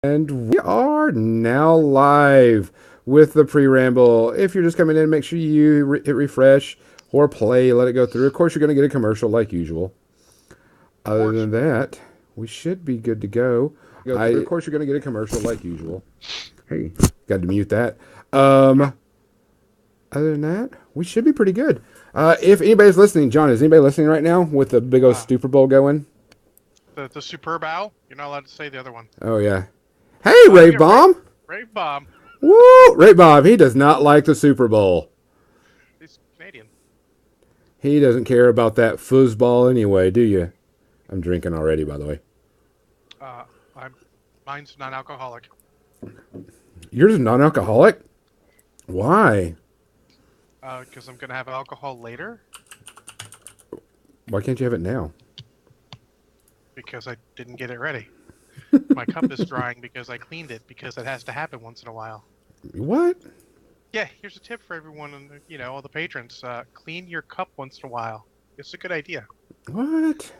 And we are now live with the pre-ramble. If you're just coming in, make sure you hit refresh or play, let it go through. Of course, you're going to get a commercial like usual. Other than that, we should be good to go. Of course, you're going to get a commercial like usual. Hey, got to mute that. Other than that, we should be pretty good. If anybody's listening, John, is anybody listening right now with the big old Super Bowl going? The Superb Owl? You're not allowed to say the other one. Oh, yeah. Hey, Ray Bomb! Ray Bomb. Woo! Ray Bomb, he does not like the Super Bowl. He's Canadian. He doesn't care about that foosball anyway, do you? I'm drinking already, by the way. Mine's non-alcoholic. Yours is non-alcoholic? Why? Because I'm going to have alcohol later. Why can't you have it now? Because I didn't get it ready. My cup is drying because I cleaned it, because it has to happen once in a while. What? Yeah, here's a tip for everyone and all the patrons. Clean your cup once in a while. It's a good idea. What?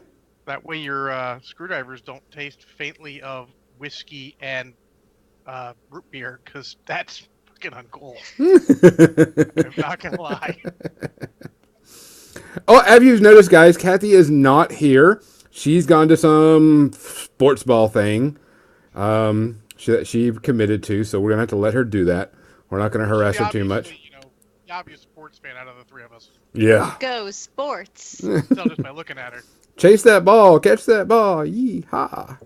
That way your screwdrivers don't taste faintly of whiskey and root beer, because that's fucking uncool. I'm not gonna lie. Oh, have you noticed, guys? Kathy is not here. She's gone to some sports ball thing she committed to, so we're going to have to let her do that. We're not going to harass her too much. The obvious sports fan out of the three of us. Yeah. Go sports. Tell just by looking at her. Chase that ball. Catch that ball. Yee-haw.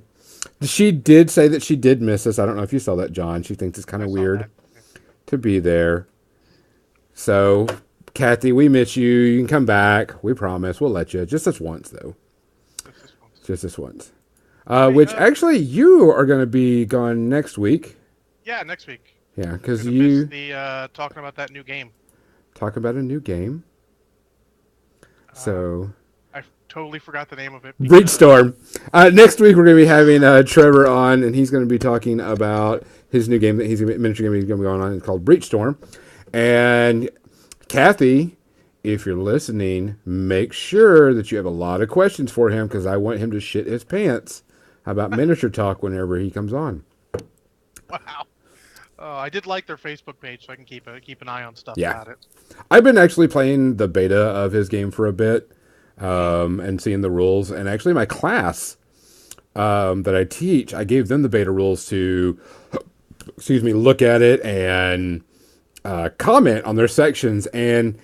She did say that she did miss us. I don't know if you saw that, John. She thinks it's kind of weird to be there. So, Kathy, we miss you. You can come back. We promise. We'll let you. Just this once, though. Just this once. Which, actually, you are going to be gone next week. Yeah, next week. Yeah, because you... talking about that new game. Talk about a new game. So... I totally forgot the name of it. Breachstorm. Next week, we're going to be having Trevor on, and he's going to be talking about his new game, miniature game he's going to be going on. It's called Breachstorm. And Kathy... if you're listening, make sure that you have a lot of questions for him, because I want him to shit his pants about miniature talk whenever he comes on. Wow. I did like their Facebook page, so I can keep an eye on stuff about it. I've been actually playing the beta of his game for a bit and seeing the rules. And actually my class that I teach, I gave them the beta rules to, look at it and comment on their sections. And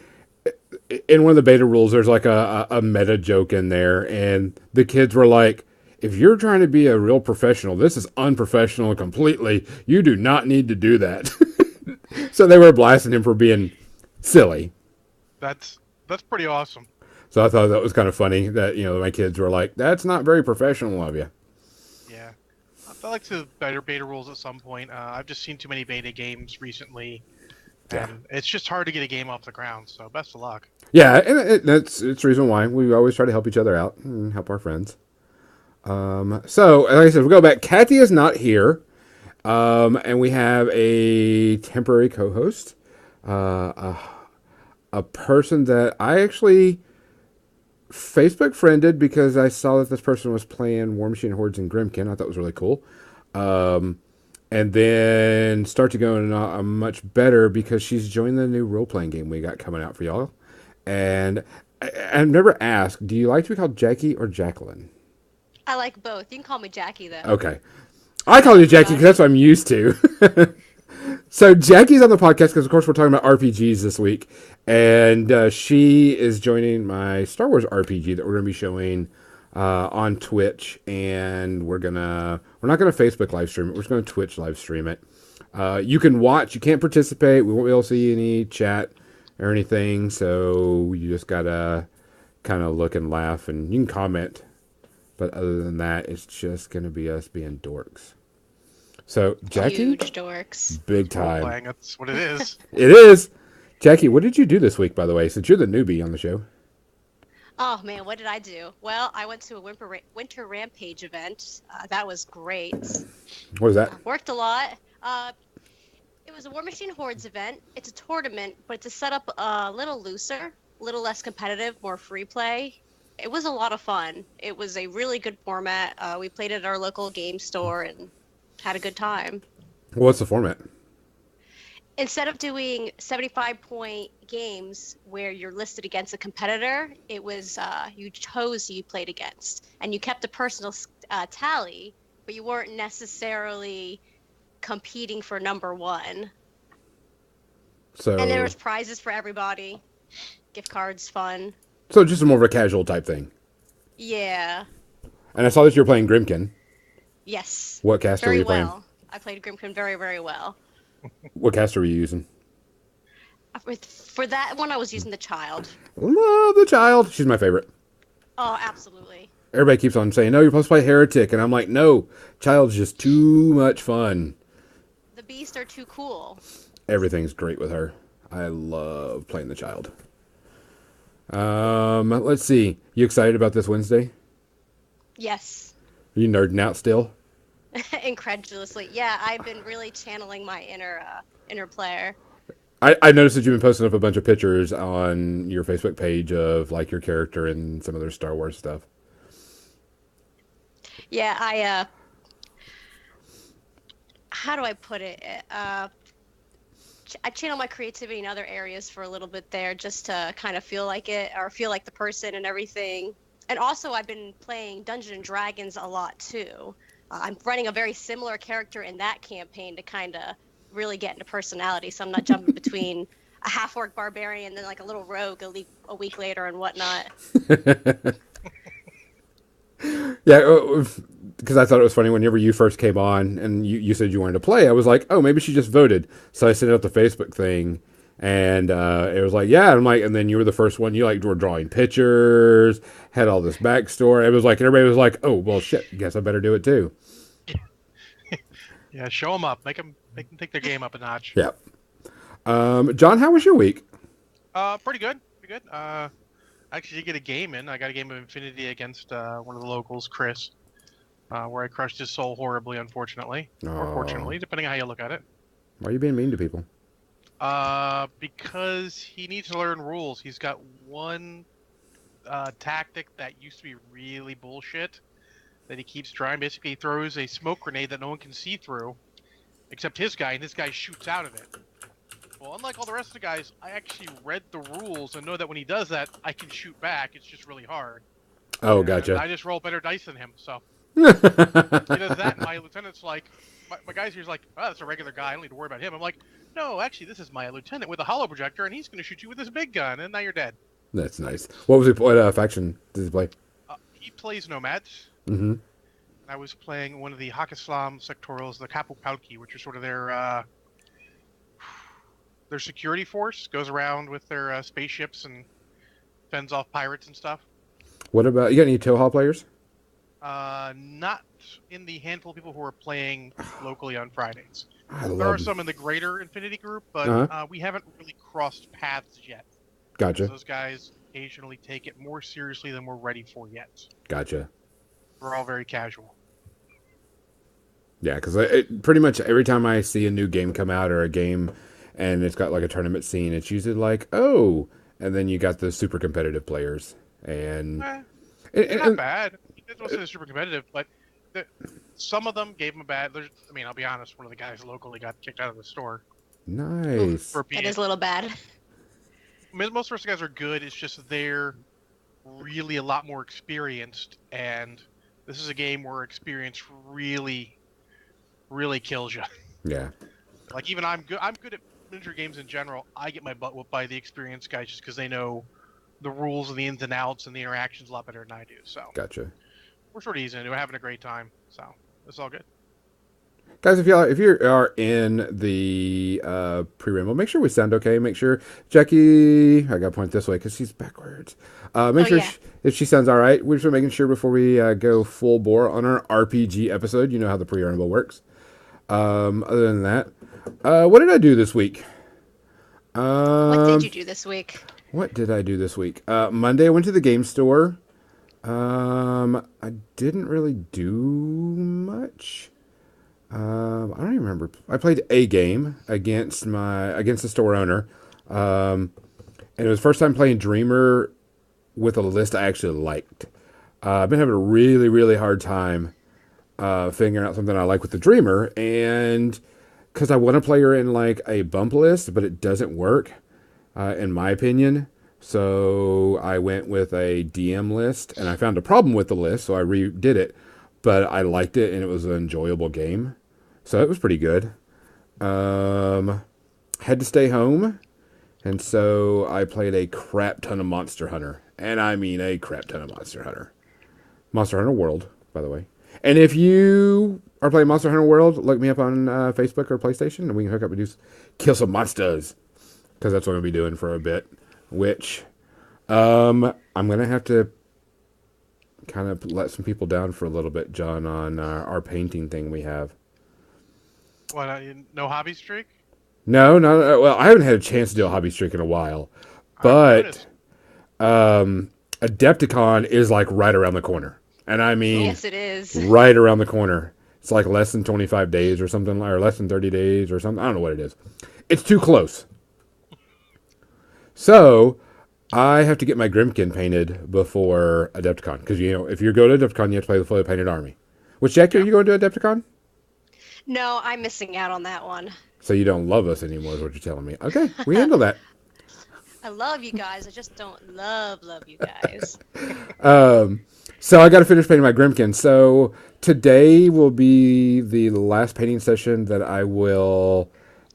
in one of the beta rules, there's like a meta joke in there, and the kids were like, if you're trying to be a real professional, this is unprofessional completely. You do not need to do that. So they were blasting him for being silly. That's pretty awesome. So I thought that was kind of funny that, my kids were like, that's not very professional of you. Yeah. I'd like to beta rules at some point. I've just seen too many beta games recently. And it's just hard to get a game off the ground, so best of luck. Yeah, and it's the reason why we always try to help each other out and help our friends. So, like I said, we'll go back. Kathy is not here, and we have a temporary co-host, a person that I actually Facebook friended because I saw that this person was playing War Machine Hordes and Grimkin. I thought it was really cool. And then start to go in much better because she's joined the new role-playing game we got coming out for y'all. And I've never asked, do you like to be called Jackie or Jacqueline? I like both. You can call me Jackie, though. Okay. I call you Jackie because that's what I'm used to. So Jackie's on the podcast because, of course, we're talking about RPGs this week. And she is joining my Star Wars RPG that we're going to be showing on Twitch, and we're not gonna Facebook live stream it. We're just gonna Twitch live stream it. You can watch, you can't participate. We won't be able to see any chat or anything, so you just gotta kind of look and laugh, and you can comment. But other than that, it's just gonna be us being dorks. So Jackie, huge dorks, big time. That's what it is. It is. Jackie, what did you do this week, by the way? Since you're the newbie on the show. Oh, man, what did I do? Well, I went to a Winter Rampage event. That was great. What was that? Worked a lot. It was a War Machine Hordes event. It's a tournament, but it's set up a little looser, a little less competitive, more free play. It was a lot of fun. It was a really good format. We played at our local game store, and had a good time. What's the format? Instead of doing 75-point games where you're listed against a competitor, it was you chose who you played against, and you kept a personal tally, but you weren't necessarily competing for number one. And there So, was prizes for everybody, gift cards, fun. so just more of a casual type thing. Yeah. And I saw that you're playing Grimkin. Yes. What caster were Very you playing? well. I played Grimkin very, very well. What caster were you using? For that one, I was using the child. Love the child. She's my favorite. Oh, absolutely. Everybody keeps on saying, no, you're supposed to play Heretic. And I'm like, no, child's just too much fun. The beasts are too cool. Everything's great with her. I love playing the child. Let's see. You excited about this Wednesday? Yes. Are you nerding out still? Incredulously. Yeah, I've been really channeling my inner player. I noticed that you've been posting up a bunch of pictures on your Facebook page of like your character and some other Star Wars stuff. Yeah, how do I put it? I channel my creativity in other areas for a little bit there, just to kind of feel like it, or feel like the person and everything. And also, I've been playing Dungeons and Dragons a lot too. I'm running a very similar character in that campaign to kind of really get into personality, so I'm not jumping between a half-orc barbarian and then like a little rogue a week later and whatnot. Yeah, because I thought it was funny whenever you first came on and you said you wanted to play. I was like, oh, maybe she just voted. So I sent out the Facebook thing, and it was like, yeah. I'm like, and then you were the first one. You like were drawing pictures, had all this backstory. It was like everybody was like, oh, well, shit. Guess I better do it too. Yeah, show them up. Make them take their game up a notch. Yeah. John, how was your week? Pretty good. Pretty good. I actually did get a game in. I got a game of Infinity against one of the locals, Chris, where I crushed his soul horribly, unfortunately. Or Aw. fortunately, depending on how you look at it. Why are you being mean to people? Because he needs to learn rules. He's got one tactic that used to be really bullshit that he keeps trying. Basically, he throws a smoke grenade that no one can see through, except his guy, and his guy shoots out of it. Well, unlike all the rest of the guys, I actually read the rules and know that when he does that, I can shoot back. It's just really hard. Oh, And gotcha. I just roll better dice than him, so he does that, and my lieutenant's like, my guy's here's like, oh, that's a regular guy. I don't need to worry about him. I'm like, no, actually, this is my lieutenant with a hollow projector, and he's going to shoot you with his big gun, and now you're dead. That's nice. What faction did he play? He plays Nomads. Mm-hmm. I was playing one of the Hakislam sectorals, the Kapupalki, which are sort of their security force. Goes around with their spaceships and fends off pirates and stuff. What about, you got any Toha players? Not in the handful of people who are playing locally on Fridays. I There are love some in the greater Infinity group, but Uh-huh. we haven't really crossed paths yet. Gotcha. Those guys occasionally take it more seriously than we're ready for yet. Gotcha. We're all very casual. Yeah, because pretty much every time I see a new game come out or a game and it's got like a tournament scene, it's usually like, oh, and then you got the super competitive players. And, They're not bad. I don't say they're super competitive, but some of them gave them a bad. I mean, I'll be honest. One of the guys locally got kicked out of the store nice. for being. That is a little bad. Most of the rest of the guys are good. It's just they're really a lot more experienced, and this is a game where experience really kills you. Yeah. Like even I'm good at miniature games in general. I get my butt whooped by the experienced guys just because they know the rules and the ins and outs and the interactions a lot better than I do. So Gotcha. we're sort of easing into it, having a great time. So it's all good. Guys, if you are in the pre-ramble, make sure we sound okay. Make sure Jackie, I got to point this way because she's backwards. Make sure yeah. if she sounds all right. We're just making sure before we go full bore on our RPG episode. You know how the pre-ramble works. Other than that, what did I do this week? What did you do this week? What did I do this week? Monday, I went to the game store. I didn't really do much. I don't even remember. I played a game against the store owner. And it was the first time playing Dreamer with a list I actually liked. I've been having a really, really hard time figuring out something I like with the Dreamer, and because I want to play her in like a bump list, but it doesn't work, in my opinion. So I went with a DM list, and I found a problem with the list, so I redid it. But I liked it, and it was an enjoyable game, so it was pretty good. Had to stay home, and so I played a crap ton of Monster Hunter, and I mean a crap ton of Monster Hunter. Monster Hunter World, by the way. And if you are playing Monster Hunter World, look me up on Facebook or PlayStation, and we can hook up and kill some monsters, because that's what I'm going to be doing for a bit. Which I'm going to have to kind of let some people down for a little bit, John, on our painting thing we have. What? No hobby streak? No. Well, I haven't had a chance to do a hobby streak in a while, but Adepticon is like right around the corner, and I mean, Yes, it is. right around the corner. It's like less than 25 days or something, or less than 30 days or something. I don't know what it is. It's too close. So I have to get my Grimkin painted before Adepticon, because if you go to Adepticon, you have to play the fully painted army. Which Jack, are you going to Adepticon? No, I'm missing out on that one. So you don't love us anymore, is what you're telling me. Okay, we handle that. I love you guys. I just don't love you guys. So I got to finish painting my Grimkin. So today will be the last painting session that I will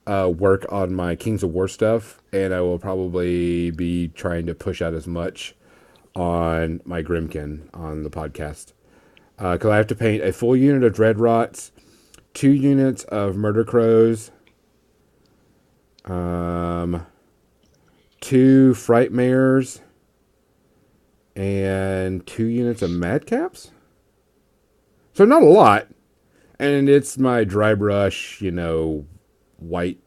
work on my Kings of War stuff, and I will probably be trying to push out as much on my Grimkin on the podcast. Because I have to paint a full unit of Dreadrots, 2 units of Murder Crows, 2 Frightmares, and 2 units of Madcaps. So not a lot. And it's my dry brush, white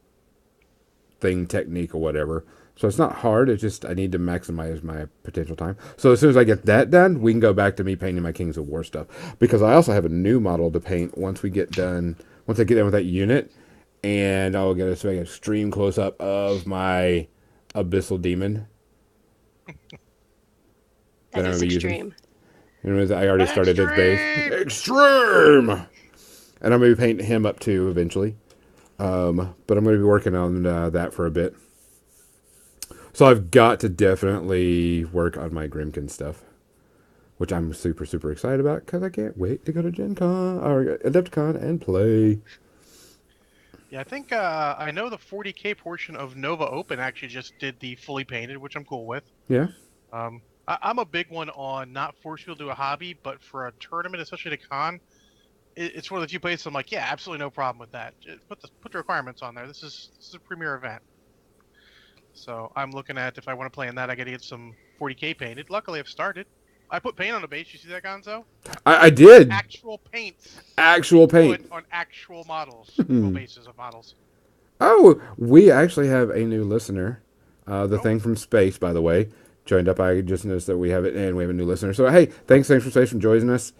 thing technique or whatever. So it's not hard. It's just I need to maximize my potential time. So as soon as I get that done, we can go back to me painting my Kings of War stuff. Because I also have a new model to paint once I get done with that unit. And I'll get an extreme close-up of my Abyssal Demon. That is extreme. I already started his base. Extreme! And I'm going to be painting him up too eventually. But I'm going to be working on that for a bit. So I've got to definitely work on my Grimkin stuff, which I'm super, super excited about because I can't wait to go to Gen Con or Adepticon and play. Yeah, I think I know the 40K portion of Nova Open actually just did the fully painted, which I'm cool with. Yeah. I'm a big one on not forcing people to do a hobby, but for a tournament, especially at a con, it's one of the few places I'm like, yeah, absolutely no problem with that. Just put the requirements on there. This is a premier event. So I'm looking at if I want to play in that, I got to get some 40K painted. Luckily, I've started. I put paint on the base. You see that, Gonzo? I did. Actual paint. Actual paint. Put on actual models. Real bases of models. Oh, we actually have a new listener. The thing from space, by the way, joined up. I just noticed that we have it, and we have a new listener. So hey, thanks from space for joining us.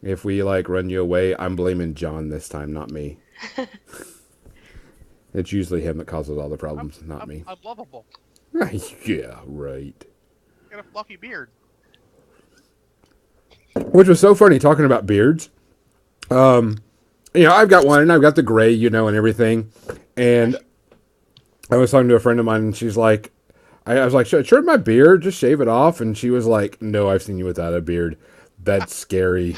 If we run you away, I'm blaming John this time, not me. It's usually him that causes all the problems, not me. I'm lovable. Yeah, right. Got a fluffy beard. Which was so funny, talking about beards. I've got one, and I've got the gray, and everything. And I was talking to a friend of mine, and she's like, I was like, should I trim my beard? Just shave it off? And she was like, no, I've seen you without a beard. That's scary.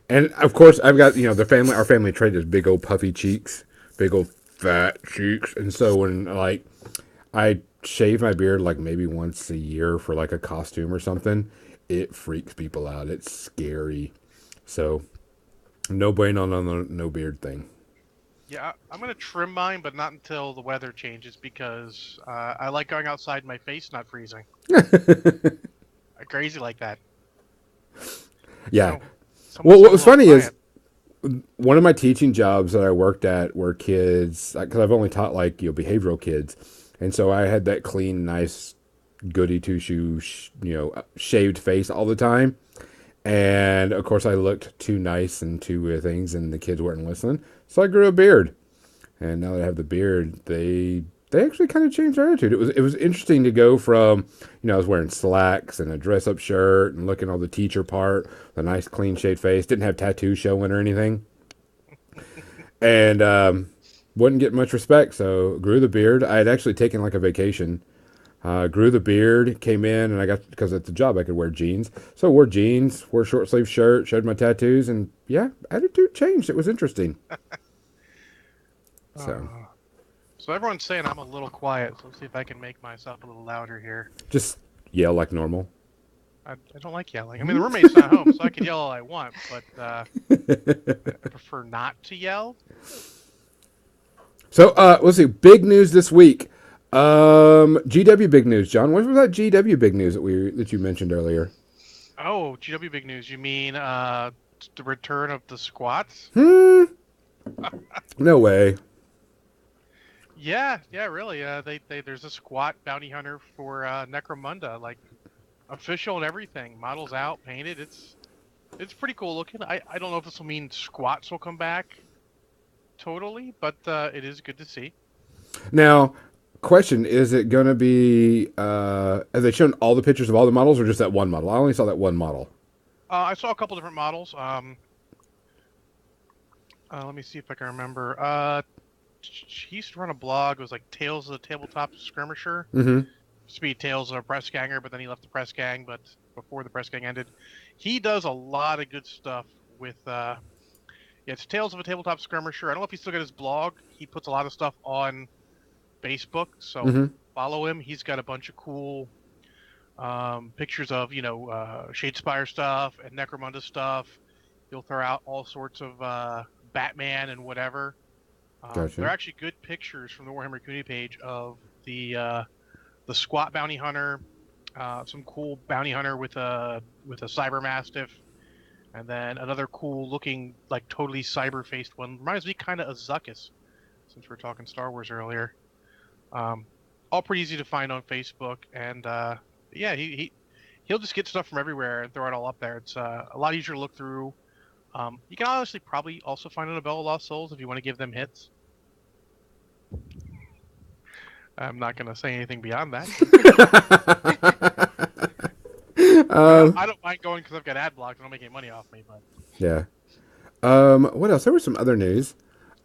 And, of course, I've got, our family trait is big old puffy cheeks. Big old fat cheeks. And so when, I shave my beard, maybe once a year for, a costume or something, it freaks people out. It's scary. So, no bueno on the no beard thing. Yeah, I'm going to trim mine, but not until the weather changes because I like going outside and my face not freezing. I'm crazy like that. Yeah. Well, what was funny is one of my teaching jobs that I worked at were kids, because I've only taught behavioral kids. And so I had that clean, nice, goody two-shoe, shaved face all the time. And, of course, I looked too nice and too things, and the kids weren't listening. So I grew a beard. And now that I have the beard, they they actually kind of changed their attitude. It was interesting to go from, I was wearing slacks and a dress up shirt and looking all the teacher part, with a nice clean shaved face, didn't have tattoos showing or anything, and wouldn't get much respect. So grew the beard. I had actually taken like a vacation. Grew the beard, came in, and I got, because at the job I could wear jeans. So I wore jeans, wore a short sleeve shirt, showed my tattoos, and yeah, attitude changed. It was interesting. So So everyone's saying I'm a little quiet, so let's see if I can make myself a little louder here. just yell like normal. I don't like yelling. I mean, the roommate's not home, so I can yell all I want, but I prefer not to yell. So let's see. Big news this week. GW big news, John. What was that GW big news that you mentioned earlier? Oh, GW big news. You mean the return of the squats? No way. Yeah, really. There's a squat bounty hunter for Necromunda, like official and everything. Models out, painted. It's pretty cool looking. I don't know if this will mean squats will come back totally, but it is good to see. Now, question: is it going to be? Have they shown all the pictures of all the models, or just that one model? I only saw that one model. I saw a couple different models. Let me see if I can remember. He used to run a blog. It was like Tales of the Tabletop Skirmisher. Mm-hmm. Used to be Tales of a Press Ganger, but then he left the Press Gang. But before the Press Gang ended, he does a lot of good stuff with. Yeah, it's Tales of a Tabletop Skirmisher. I don't know if he's still got his blog. He puts a lot of stuff on Facebook, so follow him. He's got a bunch of cool pictures of Shadespire stuff and Necromunda stuff. He'll throw out all sorts of Batman and whatever. Gotcha. They're actually good pictures from the Warhammer community page of the squat bounty hunter, some cool bounty hunter with a cyber mastiff, and then another cool looking like totally cyber faced one. Reminds me kind of Zuckus, since we were talking Star Wars earlier. All pretty easy to find on Facebook, and yeah, he'll just get stuff from everywhere and throw it all up there. It's a lot easier to look through. You can honestly probably also find it on Bella Lost Souls if you want to give them hits. I'm not going to say anything beyond that. I don't mind going because I've got ad blocks and don't make any money off me. But yeah. What else? There was some other news.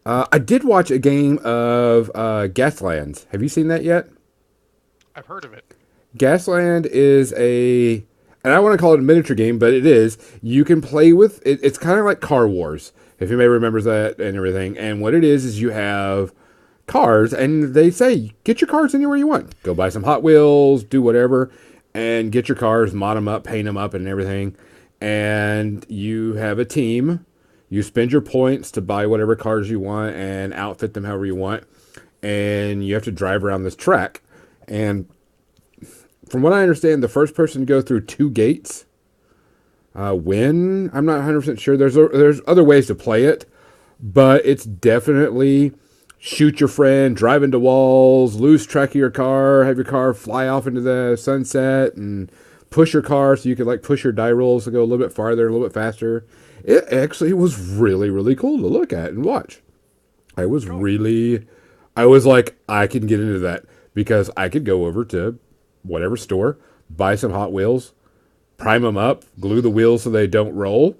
I did watch a game of Gaslands. Have you seen that yet? I've heard of it. Gasland is and I want to call it a miniature game, but it is. You can play with it. It's kind of like Car Wars, if anybody remembers that and everything. And what it is you have cars, and they say, get your cars anywhere you want. Go buy some Hot Wheels, do whatever, and get your cars, mod them up, paint them up, and everything. And you have a team. You spend your points to buy whatever cars you want and outfit them however you want. And you have to drive around this track. And from what I understand, the first person to go through 2 gates win. I'm not 100% sure. There's other ways to play it, but it's definitely shoot your friend, drive into walls, lose track of your car, have your car fly off into the sunset, and push your car so you could like push your die rolls to go a little bit farther, a little bit faster. It actually was really, really cool to look at and watch. I was like, I can get into that because I could go over to whatever store, buy some Hot Wheels, prime them up, glue the wheels so they don't roll.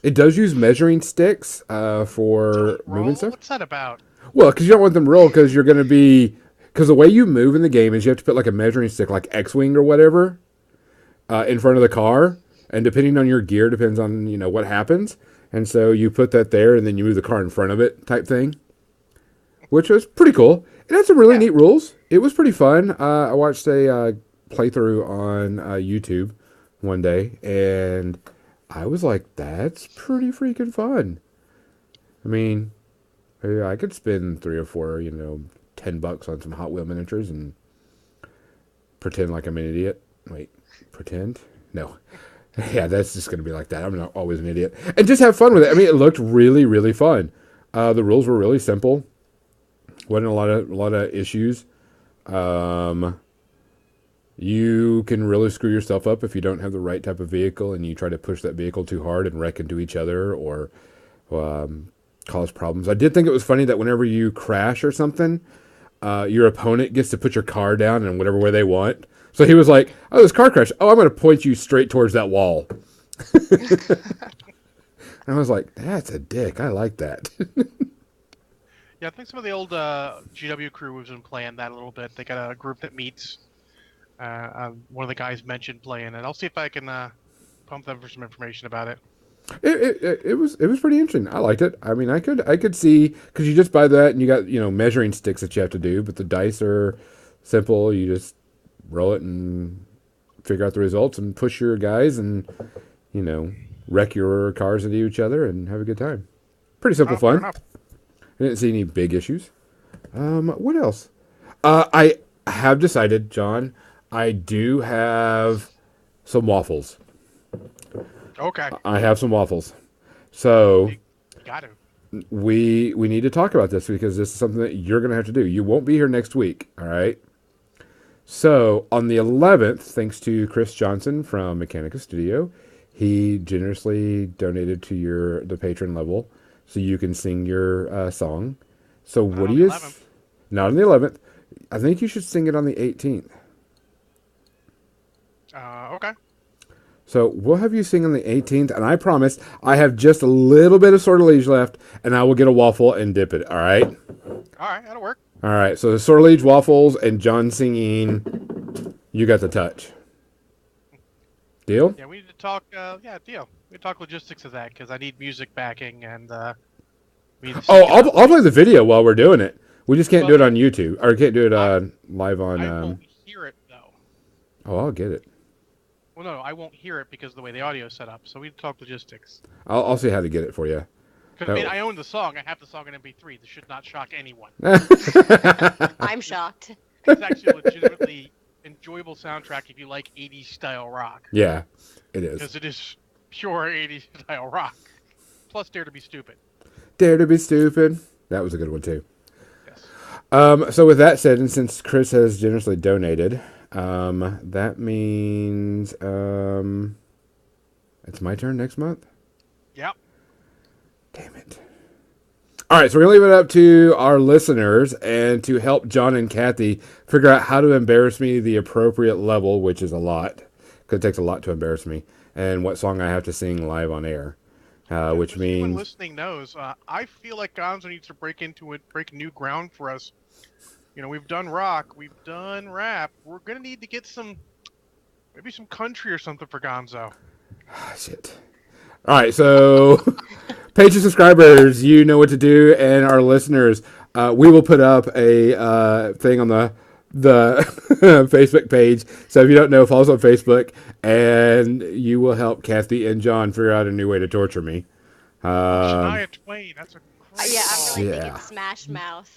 It does use measuring sticks for moving stuff. What's that about? Well, because you don't want them to roll because you're going to be... Because the way you move in the game is you have to put like a measuring stick, like X-Wing or whatever, in front of the car. And depending on your gear, depends on, what happens. And so you put that there and then you move the car in front of it type thing. Which was pretty cool. It had some really neat rules. It was pretty fun. I watched a playthrough on YouTube one day, and I was like, that's pretty freaking fun. I mean, I could spend 3 or 4, $10 on some Hot Wheel miniatures and pretend like I'm an idiot. Wait, pretend? No. Yeah, that's just going to be like that. I'm not always an idiot. And just have fun with it. I mean, it looked really, really fun. The rules were really simple. Wasn't a lot of issues. You can really screw yourself up if you don't have the right type of vehicle and you try to push that vehicle too hard and wreck into each other or cause problems. I did think it was funny that whenever you crash or something, your opponent gets to put your car down in whatever way they want. So he was like, "Oh, this car crash. Oh, I'm going to point you straight towards that wall." And I was like, "That's a dick. I like that." Yeah, I think some of the old GW crew has been playing that a little bit. They got a group that meets. One of the guys mentioned playing it. I'll see if I can pump them for some information about it. It was pretty interesting. I liked it. I mean, I could see, because you just buy that and you got measuring sticks that you have to do, but the dice are simple. You just roll it and figure out the results and push your guys and you know wreck your cars into each other and have a good time. Pretty simple Fair fun. enough. I didn't see any big issues. What else? I have decided, John. I do have some waffles. Okay. I have some waffles. So You got to. we need to talk about this because this is something that you're going to have to do. You won't be here next week, all right? So on the 11th, thanks to Chris Johnson from Mechanica Studio, he generously donated to the patron level so you can sing your song. So Not what do on you? the 11th. Not on the 11th. I think you should sing it on the 18th. Okay. So we'll have you sing on the 18th, and I promise I have just a little bit of sortilege left, and I will get a waffle and dip it. All right. All right, that'll work. All right. So the sortilege waffles and John singing. You got the touch. Deal? Yeah, we need to talk. Yeah, deal. We need to talk logistics of that because I need music backing and. We need to Oh, sync it up. I'll play the video while we're doing it. We just can't Well, do it on YouTube, or can't do it live on. I won't hear it though. Oh, I'll get it. Well, no, I won't hear it because of the way the audio is set up. So we need to talk logistics. I'll see how to get it for you. 'Cause, I mean, I own the song. I have the song in MP3. This should not shock anyone. I'm shocked. It's actually a legitimately enjoyable soundtrack if you like 80s style rock. Yeah, it is. Because it is pure 80s style rock. Plus Dare to Be Stupid. Dare to be stupid. That was a good one too. Yes. So with that said, and since Chris has generously donated, that means it's my turn next month. Yep. Damn it. All right, so we're going to leave it up to our listeners and to help John and Kathy figure out how to embarrass me the appropriate level, which is a lot, because it takes a lot to embarrass me, and what song I have to sing live on air, which Just so anyone means... listening knows, I feel like Gonzo needs to break new ground for us. You know, we've done rock, we've done rap. We're gonna need to get maybe some country or something for Gonzo. Shit. All right, so Patreon subscribers, you know what to do, and our listeners, we will put up a thing on the Facebook page. So if you don't know, follow us on Facebook, and you will help Kathy and John figure out a new way to torture me. Shania Twain, that's a great Yeah, song. I'm really Yeah. thinking Smash Mouth.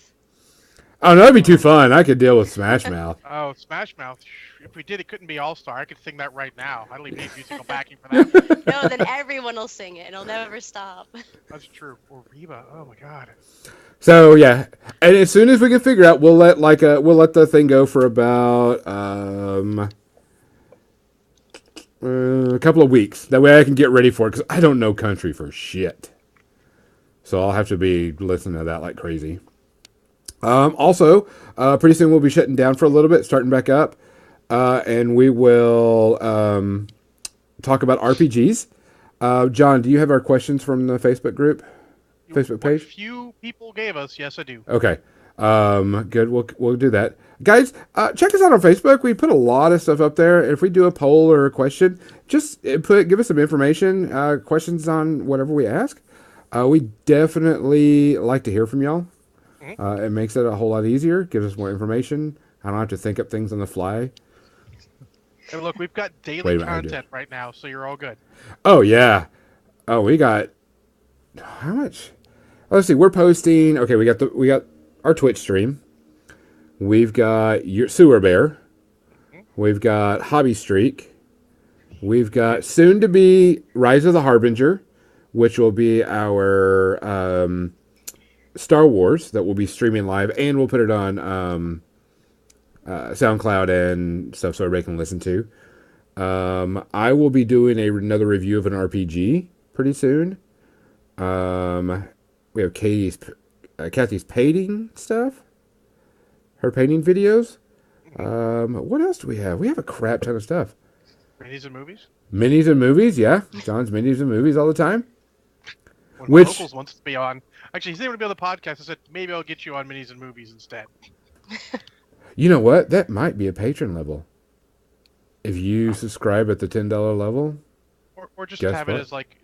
Oh, no, that'd be too fun. I could deal with Smash Mouth. Oh, Smash Mouth. If we did, it couldn't be All Star. I could sing that right now. I don't even need musical backing for that. No, then everyone will sing it, and it'll never stop. That's true. Or Reba. Oh my God. So yeah, and as soon as we can figure out, we'll let the thing go for about a couple of weeks. That way I can get ready for it, because I don't know country for shit. So I'll have to be listening to that like crazy. Also, pretty soon we'll be shutting down for a little bit, starting back up, and we will talk about RPGs. John, do you have our questions from the Facebook group? Facebook page? What few people gave us, yes, I do. Okay. Good. We'll do that, guys. Check us out on Facebook. We put a lot of stuff up there. If we do a poll or a question, just give us some information, questions on whatever we ask. We definitely like to hear from y'all. It makes it a whole lot easier. Gives us more information. I don't have to think up things on the fly. Hey, look, we've got Wait a daily minute, I do. content right now, so you're all good. Oh yeah. Oh, we got how much? Let's see. We're posting. Okay, we got our Twitch stream. We've got your Sewer Bear. We've got Hobby Streak. We've got soon to be Rise of the Harbinger, which will be our Star Wars that will be streaming live, and we'll put it on SoundCloud and stuff so everybody can listen to. I will be doing another review of an RPG pretty soon. We have Kathy's painting stuff. her painting videos. What else do we have? We have a crap ton of stuff. Minis and movies. Minis and movies, yeah. John's minis and movies all the time. When Which- Locals wants to be on. Actually, he's able to be on the podcast. I said maybe I'll get you on minis and movies instead. You know what? That might be a patron level. If you subscribe at the $10 level, Or just Guess have what? it as like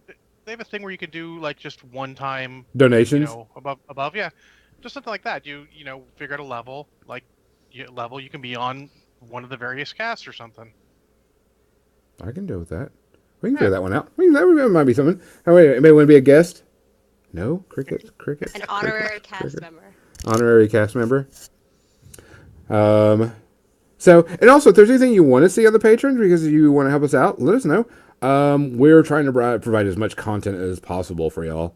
they have a thing where you can do like just one time, donations. above, yeah, just something like that. You figure out a level you can be on one of the various casts or something. I can deal with that. We can figure that one out. That might be something. Oh, wait, anybody want to be a guest? No? Cricket? An honorary cast member. Honorary cast member. So, and also, if there's anything you want to see on the patrons because you want to help us out, let us know. We're trying to provide as much content as possible for y'all.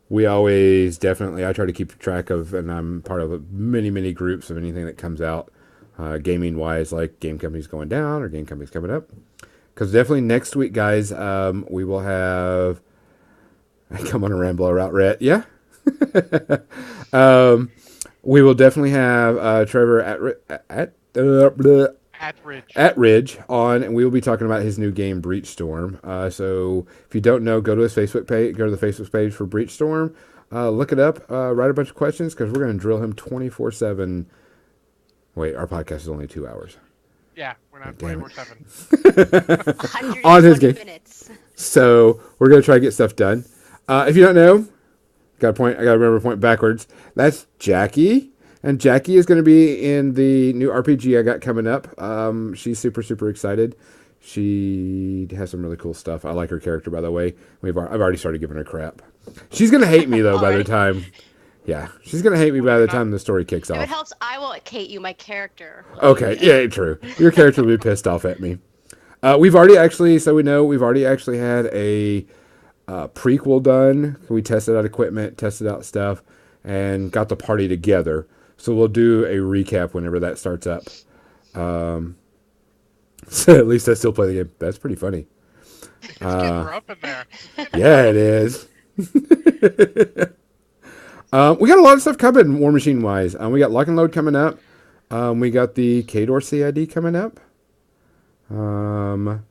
We always I try to keep track of, and I'm part of many groups of anything that comes out, gaming wise, like game companies going down or game companies coming up. Because definitely next week, guys, we will have. Come on a rambler route, Rhett. Yeah. We will definitely have Trevor at Ridge on, and we will be talking about his new game, Breach Storm. So if you don't know, go to his Facebook page. Go to the Facebook page for Breach Storm. Look it up. Write a bunch of questions because we're going to drill him 24/7. Wait, our podcast is only 2 hours. Yeah, we're not 24/7. On his game. Minutes. So we're going to try to get stuff done. If you don't know, I got to remember to point backwards. That's Jackie. And Jackie is going to be in the new RPG I got coming up. She's super excited. She has some really cool stuff. I like her character, by the way. I've already started giving her crap. She's going to hate me, though, by the time... Yeah, she's going to hate me by the time the story kicks off. If it helps, I will hate you, my character. Okay, yeah, true. Your character will be pissed off at me. We've already actually had a prequel done. We tested out equipment, tested out stuff, and got the party together. So we'll do a recap whenever that starts up. So at least I still play the game. That's pretty funny. It's getting rough in there. Yeah, it is. We got a lot of stuff coming, War Machine wise. We got Lock and Load coming up. We got the Kador CID coming up. And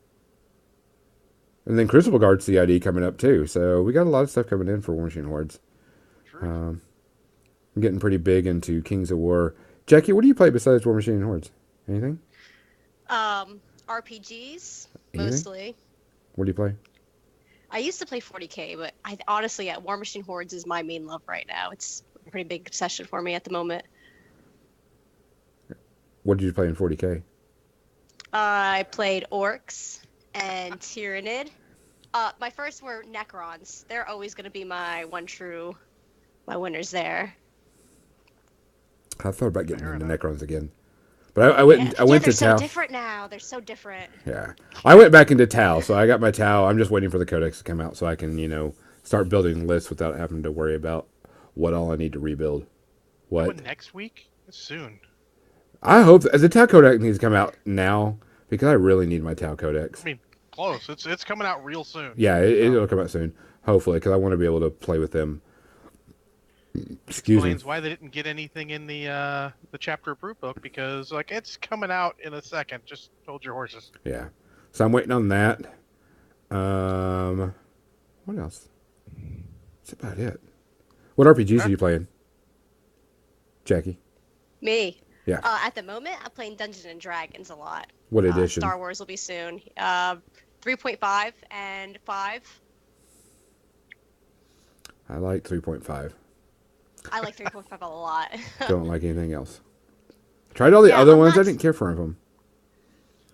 then Crucible Guard CID coming up too. So we got a lot of stuff coming in for War Machine Hordes. I'm getting pretty big into Kings of War. Jackie, what do you play besides War Machine and Hordes? Anything? RPGs, mostly. What do you play? I used to play 40K, but honestly, War Machine Hordes is my main love right now. It's a pretty big obsession for me at the moment. What did you play in 40K? I played Orcs and Tyrannid. My first were Necrons. They're always going to be my winners there. I thought about getting into Necrons again. But I went to they're Tau. so different now. They're so different. Yeah. I went back into Tau, so I got my Tau. I'm just waiting for the Codex to come out so I can, start building lists without having to worry about what all I need to rebuild. What? Next week? Soon. I hope the Tau Codex needs to come out now because I really need my Tau Codex. I mean, close. It's coming out real soon. Yeah, it'll come out soon, hopefully, because I want to be able to play with them. Excuse me. Explains why they didn't get anything in the chapter approved book because it's coming out in a second. Just hold your horses. Yeah, so I'm waiting on that. What else? That's about it. What RPGs are you playing, Jackie? Me. Yeah. At the moment, I'm playing Dungeons and Dragons a lot. What edition? Star Wars will be soon. 3.5 and 5. I like 3.5. I like 3.5 a lot. Don't like anything else. Tried all the other ones. I didn't care for them.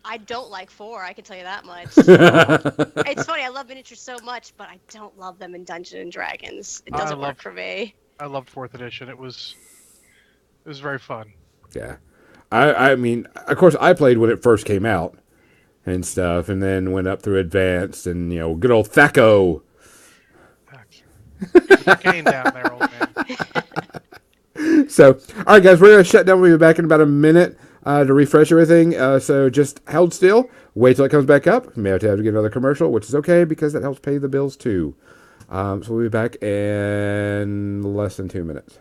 I don't like 4. I can tell you that much. It's funny. I love miniatures so much, but I don't love them in Dungeons and Dragons. It doesn't work for me. I loved 4th edition. It was very fun. Yeah. I mean, of course, I played when it first came out and stuff, and then went up through Advanced and, good old Thaco. Cocaine down there, old man. So, all right, guys, we're going to shut down. We'll be back in about a minute to refresh everything. So just hold still. Wait till it comes back up. We may have to get another commercial, which is okay because that helps pay the bills too. So we'll be back in less than 2 minutes.